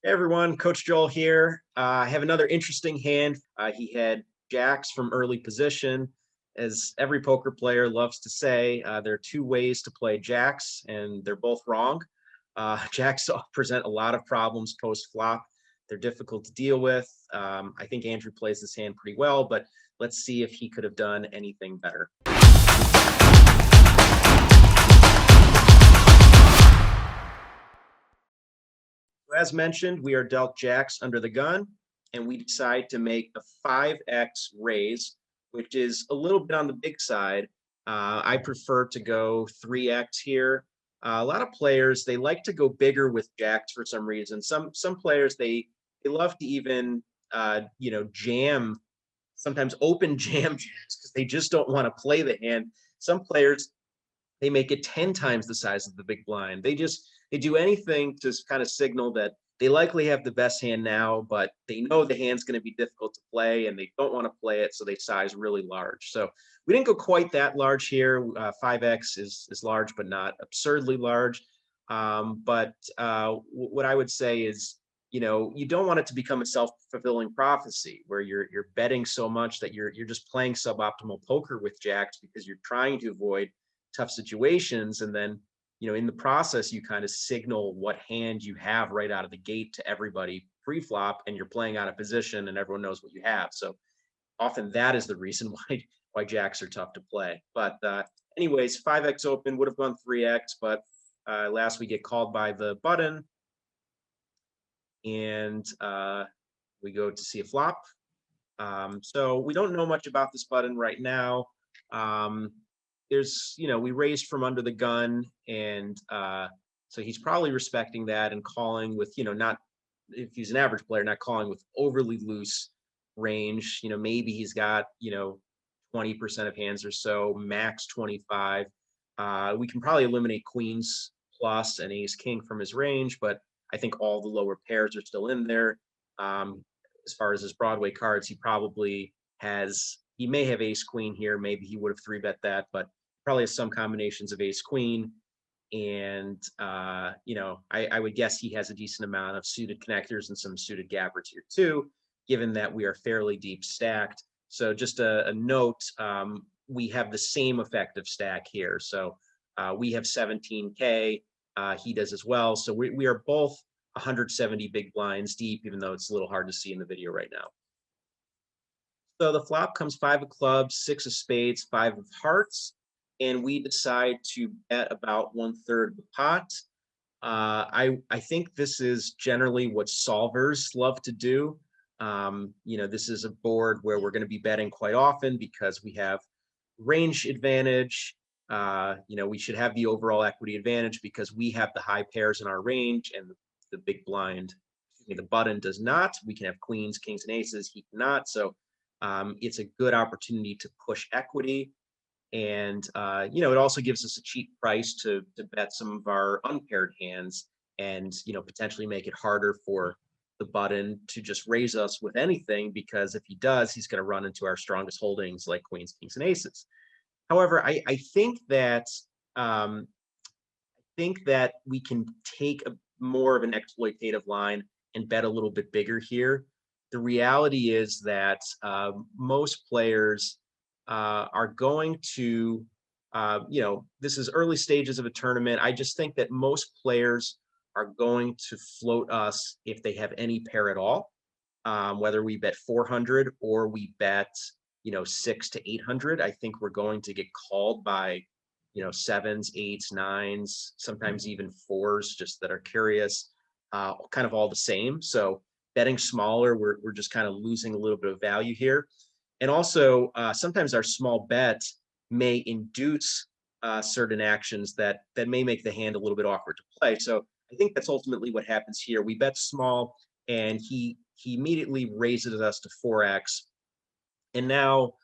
Hey everyone, Coach Joel here. I have another interesting hand. He had jacks from early position. As every poker player loves to say, there are two ways to play jacks, and they're both wrong. Jacks present a lot of problems post flop. They're difficult to deal with. I think Andrew plays this hand pretty well, but let's see if he could have done anything better. As mentioned, we are dealt jacks under the gun, and we decide to make a 5x raise, which is a little bit on the big side. I prefer to go 3x here. A lot of players, they like to go bigger with jacks for some reason. Some players, they love to even jam, sometimes open jam jacks because they just don't want to play the hand. Some players, they make it 10 times the size of the big blind. They do anything to kind of signal that they likely have the best hand now, but they know the hand's going to be difficult to play and they don't want to play it, so they size really large. So we didn't go quite that large here. 5x is large, but not absurdly large. But what I would say is, you don't want it to become a self-fulfilling prophecy where you're betting so much that you're just playing suboptimal poker with jacks because you're trying to avoid tough situations, and then in the process you kind of signal what hand you have right out of the gate to everybody pre-flop, and you're playing out of position and everyone knows what you have. So often that is the reason why jacks are tough to play. But anyways, 5x open, would have gone 3x, but last we get called by the button, and we go to see a flop. So we don't know much about this button right now. um, we raised from under the gun, and so he's probably respecting that and calling with, not, if he's an average player, not calling with overly loose range. Maybe he's got 20% of hands or so, max 25. We can probably eliminate queens plus and ace king from his range, but I think all the lower pairs are still in there. As far as his Broadway cards, he may have ace queen here. Maybe he would have three bet that, but probably has some combinations of ace queen. And I would guess he has a decent amount of suited connectors and some suited gappers here too, given that we are fairly deep stacked. So just a note, we have the same effective stack here. So we have 17K, he does as well. So we are both 170 big blinds deep, even though it's a little hard to see in the video right now. So the flop comes 5 of clubs, 6 of spades, 5 of hearts, and we decide to bet about 1/3 the pot. I think this is generally what solvers love to do. This is a board where we're going to be betting quite often because we have range advantage. We should have the overall equity advantage because we have the high pairs in our range, and the big blind, the button does not. We can have queens, kings, and aces. He cannot. So it's a good opportunity to push equity. And it also gives us a cheap price to bet some of our unpaired hands, and potentially make it harder for the button to just raise us with anything, because if he does, he's going to run into our strongest holdings like queens, kings, and aces. However, I think that we can take more of an exploitative line and bet a little bit bigger here. The reality is that most players are going to, this is early stages of a tournament. I just think that most players are going to float us if they have any pair at all, whether we bet 400 or we bet, 6 to 800. I think we're going to get called by, sevens, eights, nines, sometimes even fours, just that are curious, kind of all the same. So betting smaller, we're just kind of losing a little bit of value here. And also, sometimes our small bet may induce certain actions that may make the hand a little bit awkward to play. So I think that's ultimately what happens here. We bet small, and he immediately raises us to 4x, and now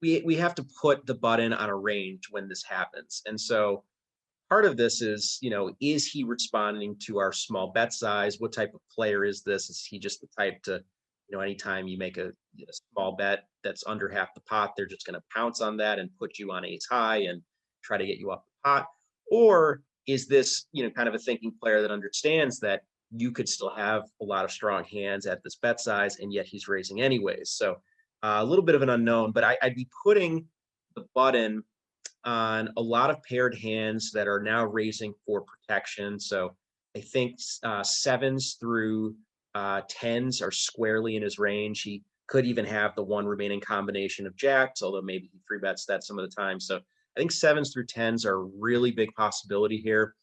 we have to put the button on a range when this happens. And so part of this is, is he responding to our small bet size? What type of player is this? Is he just the type to, anytime you make a small bet that's under half the pot, they're just going to pounce on that and put you on ace high and try to get you off the pot? Or is this, kind of a thinking player that understands that you could still have a lot of strong hands at this bet size, and yet he's raising anyways. So a little bit of an unknown, but I'd be putting the button on a lot of paired hands that are now raising for protection. So I think sevens through tens are squarely in his range. He could even have the one remaining combination of jacks, although maybe he three bets that some of the time. So I think sevens through tens are a really big possibility here.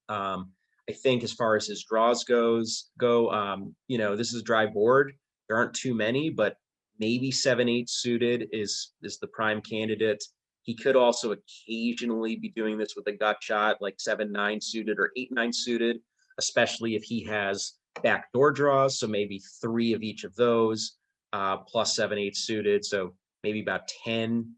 I think as far as his draws this is a dry board. There aren't too many, but maybe 7-8 suited is the prime candidate. He could also occasionally be doing this with a gut shot, like 7-9 suited or 8-9 suited, especially if he has backdoor draws. So maybe 3 of each of those, plus 7-8 suited. So maybe about 10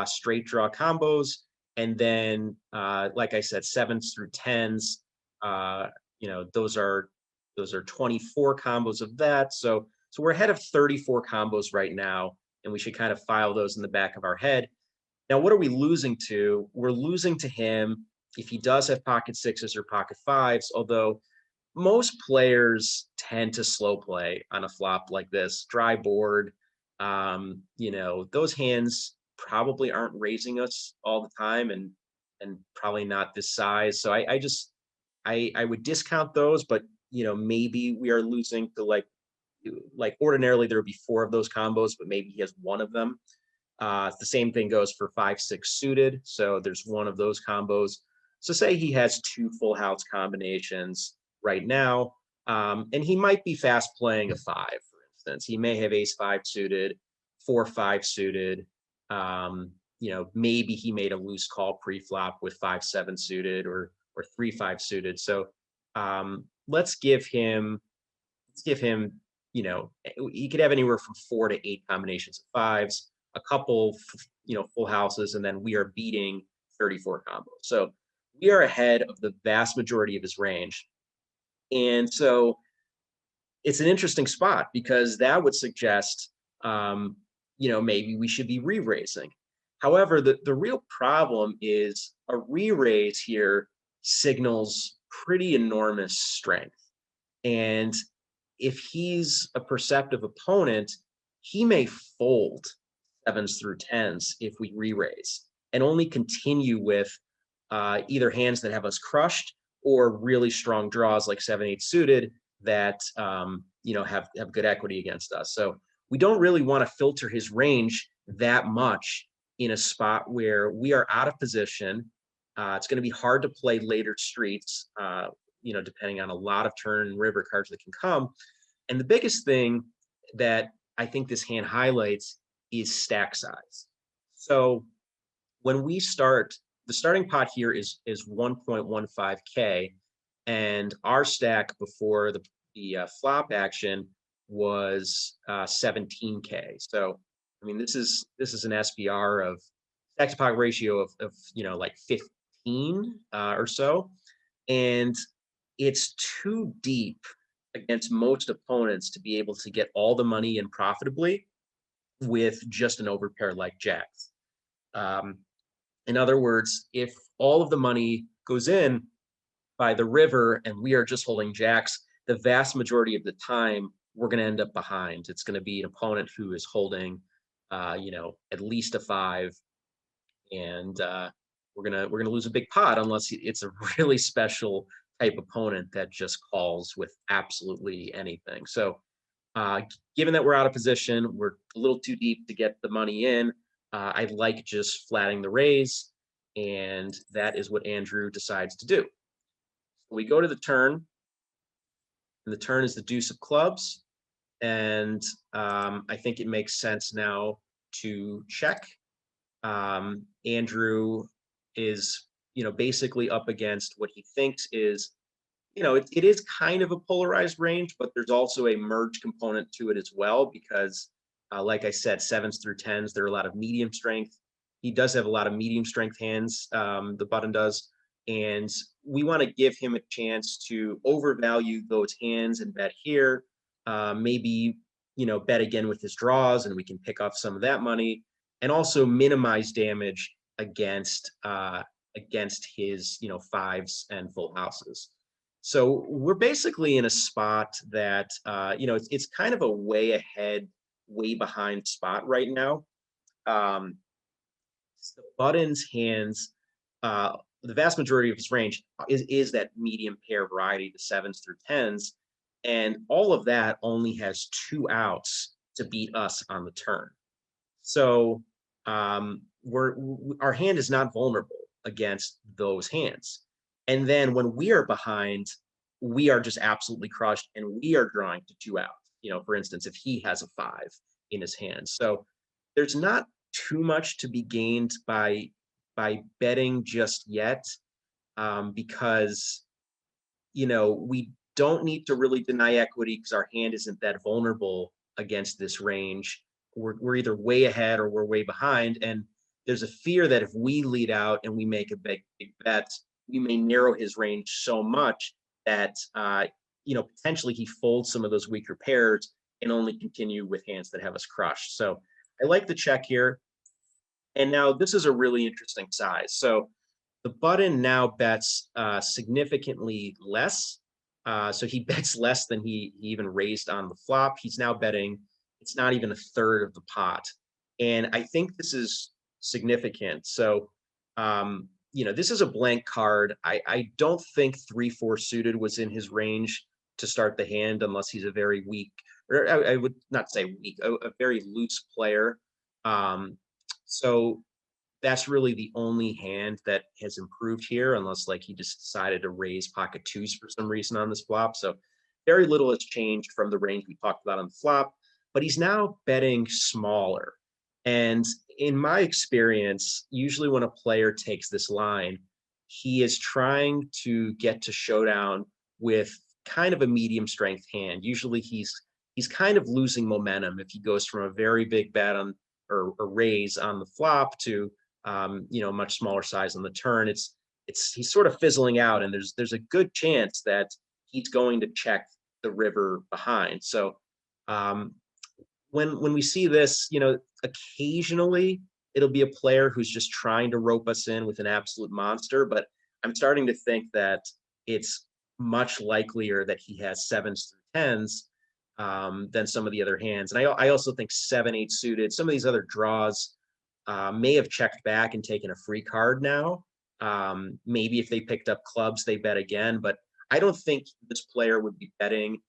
straight draw combos. And then, like I said, sevens through tens, those are 24 combos of that. So we're ahead of 34 combos right now, and we should kind of file those in the back of our head. Now, what are we losing to? We're losing to him if he does have pocket sixes or pocket fives, although most players tend to slow play on a flop like this, dry board. Those hands probably aren't raising us all the time, and probably not this size. So I would discount those, but maybe we are losing to like ordinarily there would be 4 of those combos, but maybe he has 1 of them. The same thing goes for 5-6 suited. So there's 1 of those combos. So say he has 2 full house combinations right now, and he might be fast playing a 5, for instance. He may have ace-5 suited, 4-5 suited. Maybe he made a loose call pre-flop with 5-7 suited or 3-5 suited. So let's give him, he could have anywhere from 4 to 8 combinations of fives, a couple, full houses, and then we are beating 34 combos. So we are ahead of the vast majority of his range. And so it's an interesting spot because that would suggest, maybe we should be re-raising. However, the real problem is a re-raise here signals pretty enormous strength. And if he's a perceptive opponent, he may fold sevens through tens if we re-raise and only continue with either hands that have us crushed or really strong draws like 7-8 suited that have good equity against us. So we don't really want to filter his range that much in a spot where we are out of position. It's going to be hard to play later streets, depending on a lot of turn and river cards that can come. And the biggest thing that I think this hand highlights is stack size. So when we start, the starting pot here is 1.15K, and our stack before the flop action was 17K. So I mean, this is an SPR of stack to pocket ratio of like 15 or so, and it's too deep against most opponents to be able to get all the money in profitably with just an overpair like jacks. In other words, if all of the money goes in by the river and we are just holding jacks, the vast majority of the time we're going to end up behind. It's going to be an opponent who is holding, at least a 5, and we're gonna lose a big pot unless it's a really special type opponent that just calls with absolutely anything. So given that we're out of position, we're a little too deep to get the money in. I like just flatting the raise, and that is what Andrew decides to do. We go to the turn, and the turn is the deuce of clubs, and I think it makes sense now to check. Andrew is, basically up against what he thinks is, it is kind of a polarized range, but there's also a merge component to it as well, because like I said, sevens through tens, there are a lot of medium strength. He does have a lot of medium strength hands, the button does, and we want to give him a chance to overvalue those hands and bet here, maybe, bet again with his draws, and we can pick up some of that money, and also minimize damage against his, fives and full houses. So we're basically in a spot that, it's kind of a way ahead, way behind spot right now. Um, the Button's hands, the vast majority of his range is that medium pair variety, the sevens through tens, and all of that only has two outs to beat us on the turn. So our hand is not vulnerable against those hands. And then when we are behind, we are just absolutely crushed, and we are drawing to two outs. For instance, if he has a five in his hand, so there's not too much to be gained by betting just yet, because we don't need to really deny equity because our hand isn't that vulnerable against this range. We're either way ahead or we're way behind. And there's a fear that if we lead out and we make a big bet, we may narrow his range so much that, potentially he folds some of those weaker pairs and only continue with hands that have us crushed. So I like the check here. And now this is a really interesting size. So the Button now bets significantly less. So he bets less than he even raised on the flop. He's now betting, it's not even a third of the pot. And I think this is significant. So, this is a blank card. I don't think 3-4 suited was in his range to start the hand unless he's a very weak, or I would not say weak, a very loose player. So that's really the only hand that has improved here, unless like he just decided to raise pocket twos for some reason on this flop. So very little has changed from the range we talked about on the flop, but he's now betting smaller. And in my experience, usually when a player takes this line, he is trying to get to showdown with kind of a medium strength hand. Usually he's kind of losing momentum if he goes from a very big bet on or a raise on the flop to much smaller size on the turn. He's sort of fizzling out, and there's a good chance that he's going to check the river behind. So when we see this, occasionally it'll be a player who's just trying to rope us in with an absolute monster, but I'm starting to think that it's much likelier that he has sevens through tens than some of the other hands. And I also think 7-8 suited, some of these other draws may have checked back and taken a free card now. Maybe if they picked up clubs, they bet again, but I don't think this player would be betting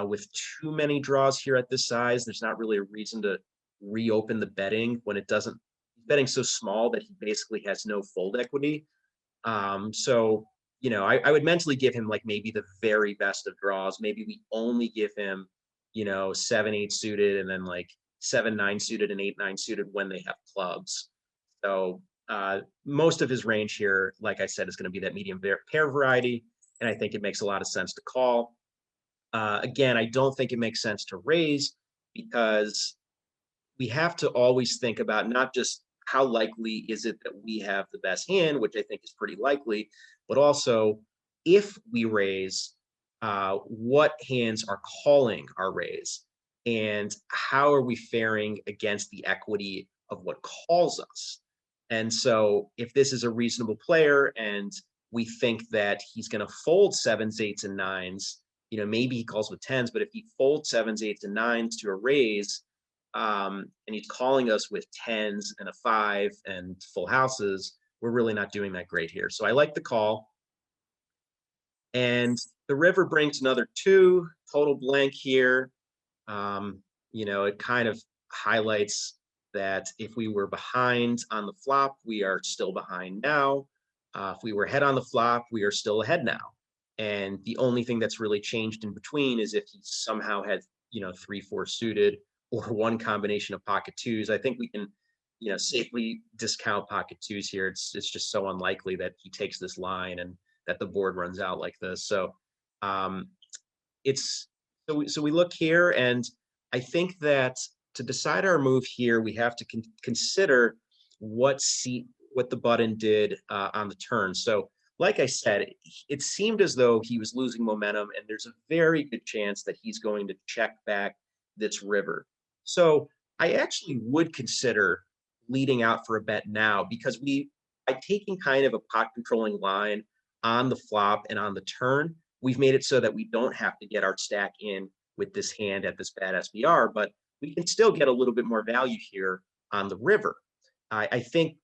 with too many draws here at this size. There's not really a reason to reopen the betting when it doesn't, betting so small that he basically has no fold equity. So, I would mentally give him like maybe the very best of draws. Maybe we only give him, 7-8 suited and then like 7-9 suited and 8-9 suited when they have clubs. So most of his range here, like I said, is going to be that medium pair variety. And I think it makes a lot of sense to call. Again, I don't think it makes sense to raise because we have to always think about not just how likely is it that we have the best hand, which I think is pretty likely, but also if we raise, what hands are calling our raise and how are we faring against the equity of what calls us. And so if this is a reasonable player and we think that he's going to fold sevens, eights, and nines, maybe he calls with tens, but if he folds sevens, eights, and nines to a raise, and he's calling us with tens and a five and full houses, we're really not doing that great here. So I like the call. And the river brings another two, total blank here. It kind of highlights that if we were behind on the flop, we are still behind now. If we were ahead on the flop, we are still ahead now. And the only thing that's really changed in between is if he somehow had, 3-4 suited or one combination of pocket twos. I think we can, safely discount pocket twos here. It's just so unlikely that he takes this line and that the board runs out like this. So so we look here, and I think that to decide our move here, we have to consider what the Button did on the turn. So like I said, it seemed as though he was losing momentum, and there's a very good chance that he's going to check back this river. So I actually would consider leading out for a bet now, because by taking kind of a pot controlling line on the flop and on the turn, we've made it so that we don't have to get our stack in with this hand at this bad SBR, but we can still get a little bit more value here on the river. I think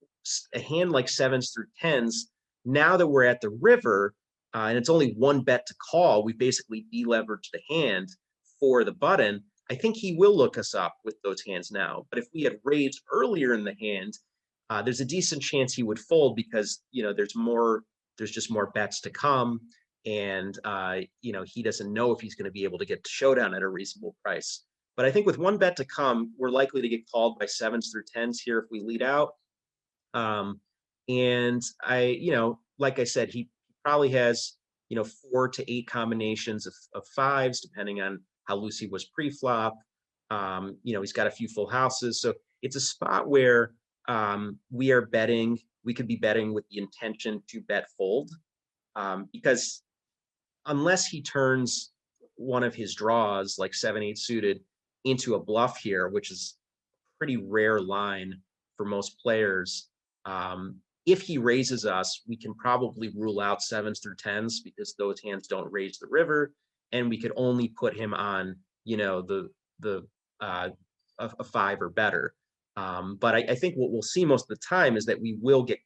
a hand like sevens through tens, now that we're at the river, and it's only one bet to call, we basically deleverage the hand for the button. I think he will look us up with those hands now. But if we had raised earlier in the hand, there's a decent chance he would fold because there's just more bets to come, and he doesn't know if he's going to be able to get to showdown at a reasonable price. But I think with one bet to come, we're likely to get called by sevens through tens here if we lead out. And like I said, he probably has 4 to 8 combinations of fives, depending on how loose he was pre-flop. He's got a few full houses, so it's a spot where we could be betting with the intention to bet fold, because unless he turns one of his draws like 7-8 suited into a bluff here, which is a pretty rare line for most players. If he raises us, we can probably rule out sevens through tens because those hands don't raise the river, and we could only put him on, a 5 or better. But I think what we'll see most of the time is that we will get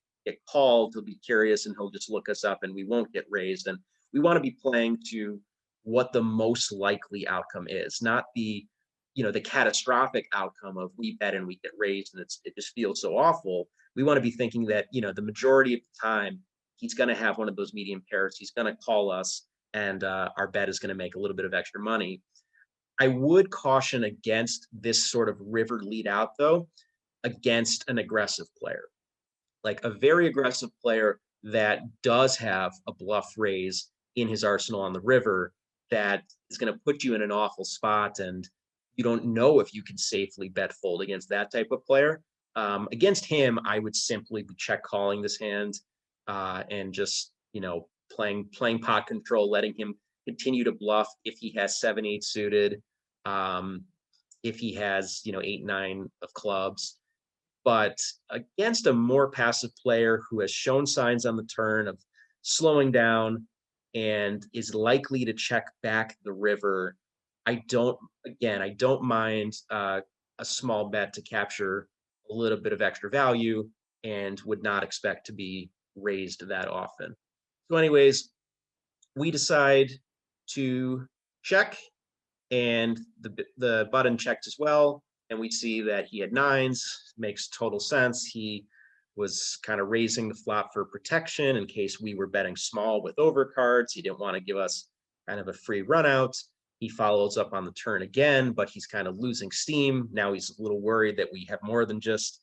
called. He'll be curious and he'll just look us up, and we won't get raised. And we want to be playing to what the most likely outcome is, not the catastrophic outcome of we bet and we get raised and it just feels so awful. We want to be thinking that, the majority of the time he's going to have one of those medium pairs. He's going to call us, and our bet is going to make a little bit of extra money. I would caution against this sort of river lead out, though, against an aggressive player. Like a very aggressive player that does have a bluff raise in his arsenal on the river, that is going to put you in an awful spot, and you don't know if you can safely bet fold against that type of player. Against him, I would simply be check calling this hand, and just playing pot control, letting him continue to bluff if he has 7-8 suited, if he has 8-9 of clubs. But against a more passive player who has shown signs on the turn of slowing down and is likely to check back the river, I don't mind a small bet to capture a little bit of extra value, and would not expect to be raised that often. So anyways, we decide to check, and the button checked as well, and we see that he had nines. Makes total sense. He was kind of raising the flop for protection in case we were betting small with overcards. He didn't want to give us kind of a free run out. He follows up on the turn again, but he's kind of losing steam. Now he's a little worried that we have more than just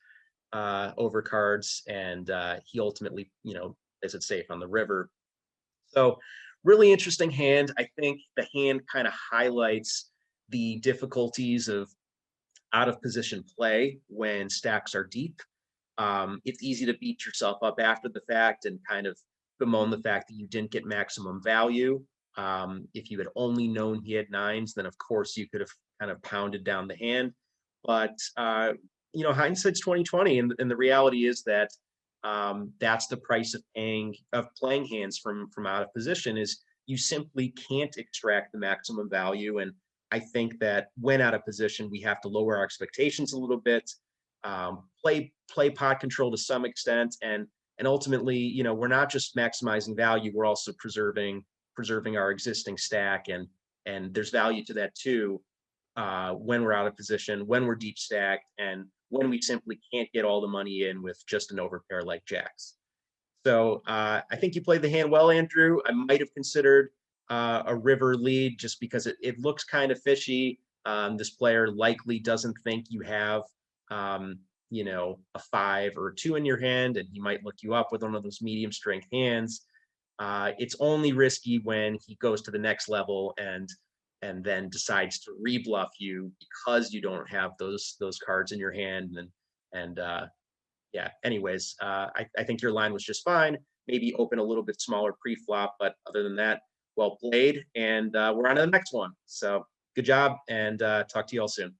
overcards, and he ultimately, plays it safe on the river. So really interesting hand. I think the hand kind of highlights the difficulties of out of position play when stacks are deep. It's easy to beat yourself up after the fact and kind of bemoan the fact that you didn't get maximum value. If you had only known he had nines, then of course you could have kind of pounded down the hand. But hindsight's 2020, and the reality is that that's the price of playing hands from out of position, is you simply can't extract the maximum value. And I think that when out of position, we have to lower our expectations a little bit, play pot control to some extent, and ultimately, we're not just maximizing value, we're also preserving our existing stack, and there's value to that too, when we're out of position, when we're deep stacked, and when we simply can't get all the money in with just an overpair like jacks. So I think you played the hand well, Andrew. I might have considered a river lead just because it looks kind of fishy. This player likely doesn't think you have a 5 or a 2 in your hand, and he might look you up with one of those medium strength hands. It's only risky when he goes to the next level and then decides to rebluff you because you don't have those cards in your hand. Anyways, I think your line was just fine. Maybe open a little bit smaller pre-flop, but other than that, well played. And we're on to the next one. So good job, and talk to you all soon.